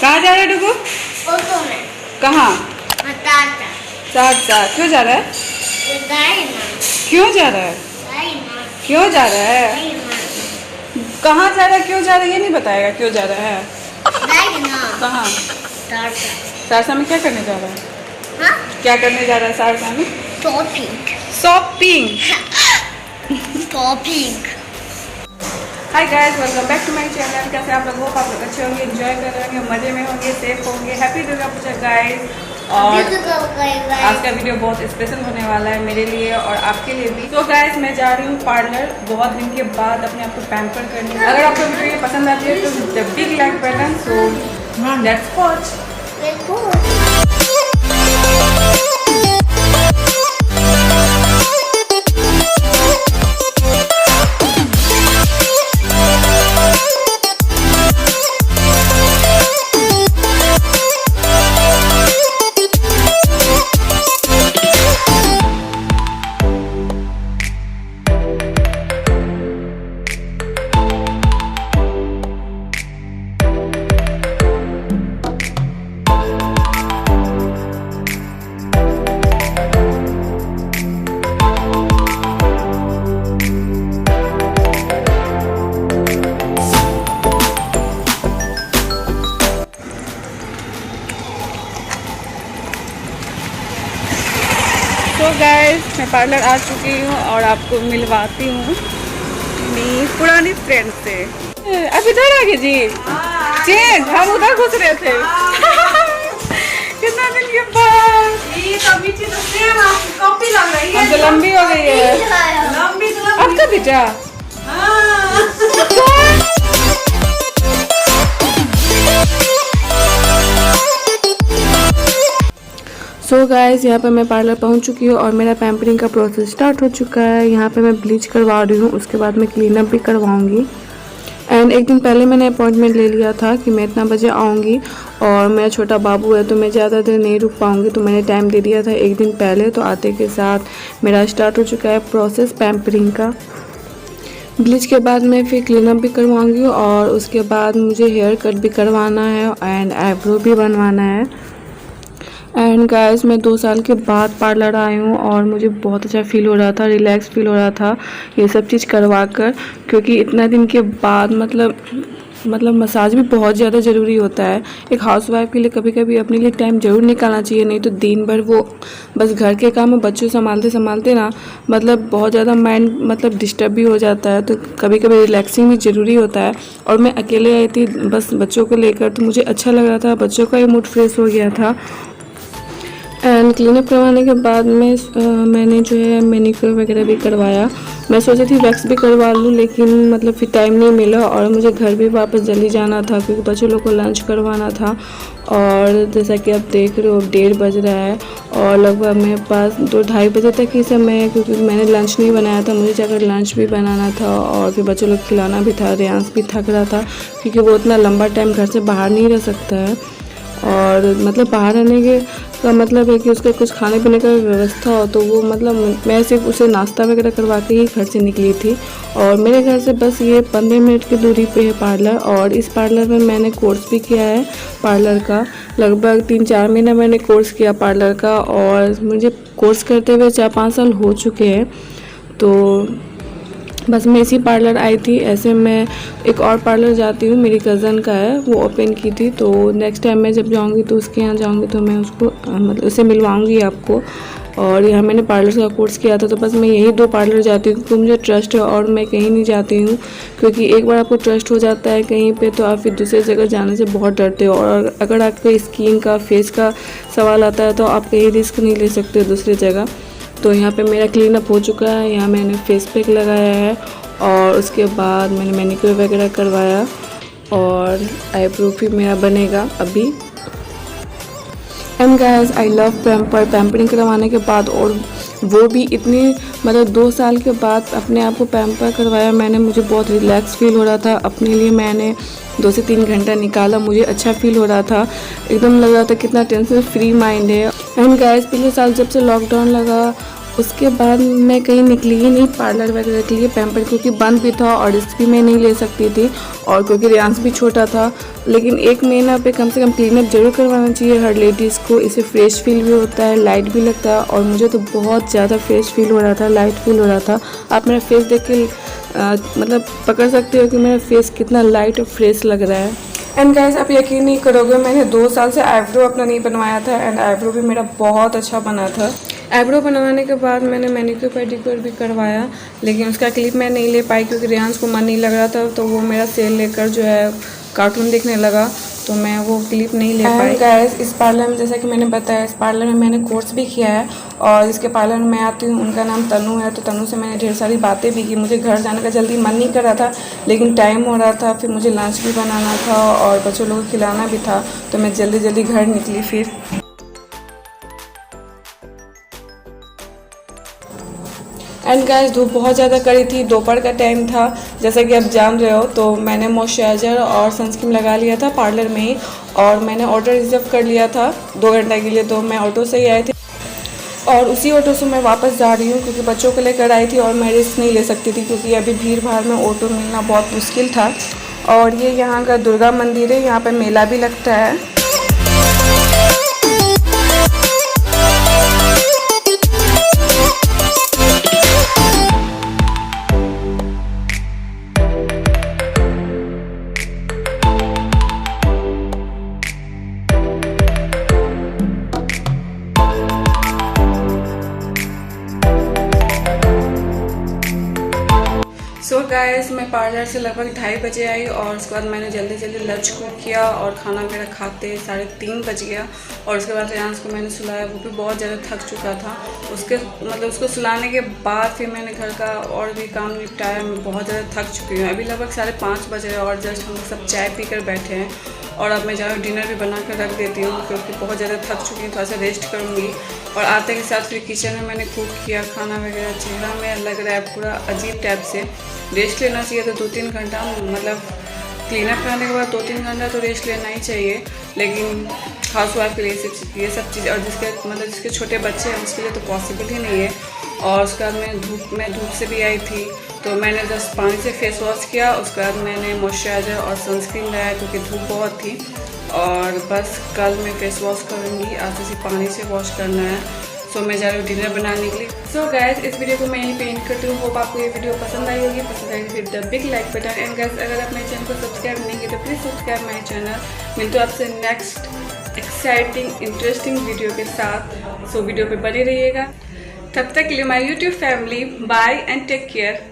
कहाँ जा रहा है डुगू? ऑटो में। कहाँ? टाटा। टाटा। क्यों जा रहा है? क्यों जा रहा है? क्यों जा रहा है? कहाँ जा रहा है, क्यों जा रहा है, ये नहीं बताएगा क्यों जा रहा है। कहाँ? सहरसा में क्या करने जा रहा है? हाँ? क्या करने जा रहा है सहरसा में? Shopping. Shopping. Shopping. Hi guys, welcome back to my channel. कैसे आप लोग हो? आप लोग अच्छे होंगे, एंजॉय कर रहे होंगे, मजे में होंगे, सेफ होंगे। Happy Durga Puja guys. और आज का वीडियो बहुत स्पेशल होने वाला है मेरे लिए और आपके लिए भी। तो गाइस मैं जा रही हूँ पार्लर बहुत दिन के बाद अपने आप को पैम्पर करने। अगर आपको वीडियो पसंद आती है तो the big like button. So let's watch. तो गाइस मैं पार्लर आ चुकी हूँ और आपको मिलवाती हूँ अपनी पुरानी फ्रेंड से। अब इधर आ गए जी। चेंज हम उधर घुस रहे थे। कितना दिन के बाद। अब तो लंबी हो गई है। अब कब बेटा? सो गाइस यहाँ पे मैं पार्लर पहुँच चुकी हूँ और मेरा पैम्परिंग का प्रोसेस स्टार्ट हो चुका है। यहाँ पे मैं ब्लीच करवा रही हूँ, उसके बाद मैं क्लीनअप भी करवाऊँगी। एंड एक दिन पहले मैंने अपॉइंटमेंट ले लिया था कि मैं इतना बजे आऊँगी और मेरा छोटा बाबू है तो मैं ज़्यादा देर नहीं रुक पाऊँगी, तो मैंने टाइम दे दिया था एक दिन पहले। तो आते के साथ मेरा स्टार्ट हो चुका है प्रोसेस पैम्परिंग का। ब्लीच के बाद मैं फिर क्लीनअप भी करवाऊँगी और उसके बाद मुझे हेयर कट भी करवाना है एंड आईब्रो भी बनवाना है। एंड गाइस मैं 2 साल के बाद पार्लर आई हूँ और मुझे बहुत अच्छा फील हो रहा था, रिलैक्स फील हो रहा था ये सब चीज़ करवा कर, क्योंकि इतना दिन के बाद मतलब मसाज भी बहुत ज़्यादा ज़रूरी होता है। एक हाउसवाइफ के लिए कभी कभी अपने लिए टाइम ज़रूर निकालना चाहिए, नहीं तो दिन भर वो बस घर के काम में बच्चों संभालते संभालते ना बहुत ज़्यादा माइंड डिस्टर्ब भी हो जाता है। तो कभी कभी रिलैक्सिंग भी ज़रूरी होता है। और मैं अकेले आई थी बस बच्चों को लेकर, तो मुझे अच्छा लग रहा था, बच्चों का भी मूड फ्रेश हो गया था। एंड क्लीनअप करवाने के बाद मैंने जो है मैनिक्योर वगैरह भी करवाया। मैं सोची थी वैक्स भी करवा लूँ, लेकिन फिर टाइम नहीं मिला और मुझे घर भी वापस जल्दी जाना था क्योंकि बच्चों लोग को लंच करवाना था। और जैसा कि आप देख रहे हो 1:30 बज रहा है और लगभग मेरे पास 2-2:30 बजे तक ही समय है, क्योंकि मैंने लंच नहीं बनाया था, मुझे जाकर लंच भी बनाना था और फिर बच्चों लोग खिलाना भी था। रेयांश भी थक रहा था क्योंकि वो इतना लंबा टाइम घर से बाहर नहीं रह सकता है। और बाहर रहने के का मतलब है कि उसके कुछ खाने पीने का व्यवस्था हो, तो वो मैं सिर्फ उसे नाश्ता वगैरह करवा के ही घर से निकली थी। और मेरे घर से बस ये 15 मिनट की दूरी पे है पार्लर। और इस पार्लर में मैंने कोर्स भी किया है पार्लर का, लगभग 3-4 महीना मैंने कोर्स किया पार्लर का और मुझे कोर्स करते हुए 4-5 साल हो चुके हैं। तो बस मैं इसी पार्लर आई थी। ऐसे मैं एक और पार्लर जाती हूँ, मेरी कज़न का है, वो ओपन की थी। तो नेक्स्ट टाइम मैं जब जाऊँगी तो उसके यहाँ जाऊँगी तो मैं उसको उससे मिलवाऊँगी आपको। और यहाँ मैंने पार्लर का कोर्स किया था, तो बस मैं यही 2 पार्लर जाती हूँ क्योंकि मुझे ट्रस्ट है और मैं कहीं नहीं जाती हूँ, क्योंकि एक बार आपको ट्रस्ट हो जाता है कहीं पे तो आप फिर दूसरी जगह जाने से बहुत डरते हो। और अगर आपको स्किन का फेस का सवाल आता है तो आप कहीं रिस्क नहीं ले सकते दूसरी जगह। तो यहाँ पे मेरा क्लीनअप हो चुका है। यहाँ मैंने फेस पैक लगाया है और उसके बाद मैंने मैनिक्योर वगैरह करवाया और आईब्रो भी मेरा बनेगा अभी। And guys I love pampering करवाने के बाद, और वो भी इतनी 2 साल के बाद अपने आप को पैम्पर करवाया मैंने। मुझे बहुत रिलैक्स फील हो रहा था, अपने लिए मैंने 2 से 3 घंटा निकाला, मुझे अच्छा फील हो रहा था, एकदम लग रहा था कितना टेंशन फ्री माइंड है। एंड गाइस पिछले साल जब से लॉकडाउन लगा उसके बाद मैं कहीं निकली ही नहीं पार्लर वगैरह के लिए, पैम्पर क्योंकि बंद भी था और रिस्क भी मैं नहीं ले सकती थी, और क्योंकि रियांस भी छोटा था। लेकिन एक महीना पे कम से कम क्लीनअप जरूर करवाना चाहिए हर लेडीज़ को, इससे फ्रेश फील भी होता है, लाइट भी लगता है। और मुझे तो बहुत ज़्यादा फ्रेश फील हो रहा था, लाइट फील हो रहा था। आप मेरा फेस देख के मतलब पकड़ सकते हो कि मेरा फेस कितना लाइट और फ्रेश लग रहा है। एंड गाइस आप यकीन नहीं करोगे, मैंने 2 साल से आईब्रो अपना नहीं बनवाया था, एंड आईब्रो भी मेरा बहुत अच्छा बना था। आईब्रो बनवाने के बाद मैंने मैनिक्योर पेडिक्योर भी करवाया, लेकिन उसका क्लिप मैं नहीं ले पाई क्योंकि रियांस को मन नहीं लग रहा था, तो वो मेरा सेल लेकर जो है कार्टून देखने लगा, तो मैं वो क्लिप नहीं ले पाई। गाइस इस पार्लर में, जैसा कि मैंने बताया, इस पार्लर में मैंने कोर्स भी किया है, और जिसके पार्लर में मैं आती हूँ उनका नाम तनु है। तो तनु से मैंने ढेर सारी बातें भी की। मुझे घर जाने का जल्दी मन नहीं कर रहा था, लेकिन टाइम हो रहा था, फिर मुझे लंच भी बनाना था और बच्चों लोगों को खिलाना भी था, तो मैं जल्दी जल्दी घर निकली फिर। एंड गाइस धूप बहुत ज़्यादा कड़ी थी, दोपहर का टाइम था जैसा कि आप जान रहे हो, तो मैंने मॉइस्चराइज़र और सनस्क्रीन लगा लिया था पार्लर में ही, और मैंने ऑटो रिजर्व कर लिया था 2 घंटे के लिए, तो मैं ऑटो से ही आई थी, और उसी ऑटो से मैं वापस जा रही हूँ क्योंकि बच्चों को लेकर आई थी और मैं रिस्क नहीं ले सकती थी क्योंकि अभी भीड़ भाड़ में ऑटो मिलना बहुत मुश्किल था। और ये यहाँ का दुर्गा मंदिर है, यहाँ पर मेला भी लगता है। सो गाइस मैं पार्लर से लगभग 2:30 बजे आई, और उसके बाद मैंने जल्दी जल्दी लंच कुक किया और खाना वगैरह खाते 3:30 बज गया। और उसके बाद रियांस को मैंने सुलाया, वो भी बहुत ज़्यादा थक चुका था। उसको सुलाने के बाद फिर मैंने घर का और भी काम निपटाया। मैं बहुत ज़्यादा थक चुकी हूँ। अभी लगभग 5:30 बज रहे हैं और जस्ट हम सब चाय पी कर बैठे हैं, और अब मैं जाऊँ डिनर भी बना कर रख देती हूँ क्योंकि बहुत ज़्यादा थक चुकी हूँ, थोड़ा सा रेस्ट करूँगी। और आते के साथ फिर किचन में मैंने कुक किया खाना वगैरह। चेहरा में लग रहा है पूरा अजीब टाइप से। रेस्ट लेना चाहिए तो 2-3 घंटा, मतलब क्लीनअप करने के बाद 2-3 घंटा तो रेस्ट लेना ही चाहिए, लेकिन हाउस वाइफ के लिए ये सब चीज़, और जिसके छोटे बच्चे हैं उसके लिए तो पॉसिबल ही नहीं है। और उसके बाद मैं धूप से भी आई थी, तो मैंने जस्ट पानी से फेस वॉश किया। उसके बाद मैंने मॉइस्चराइज़र और सनस्क्रीन लगाया क्योंकि धूप बहुत थी, और बस कल मैं फेस वॉश करूँगी, आज से पानी से वॉश करना है। सो मैं जा रही हूँ डिनर बनाने के लिए। सो गाइस इस वीडियो को मैं यहीं पे एंड करती हूँ। होप आपको ये वीडियो पसंद आई होगी। पसंद आई फिर the big like button, and guys अगर आप मेरे चैनल को सब्सक्राइब नहीं किए तो प्लीज़ सब्सक्राइब माय चैनल। मिलते हो आपसे नेक्स्ट एक्साइटिंग इंटरेस्टिंग वीडियो के साथ। सो वीडियो पे बने रहिएगा। तब तक के लिए my YouTube family, bye and take care.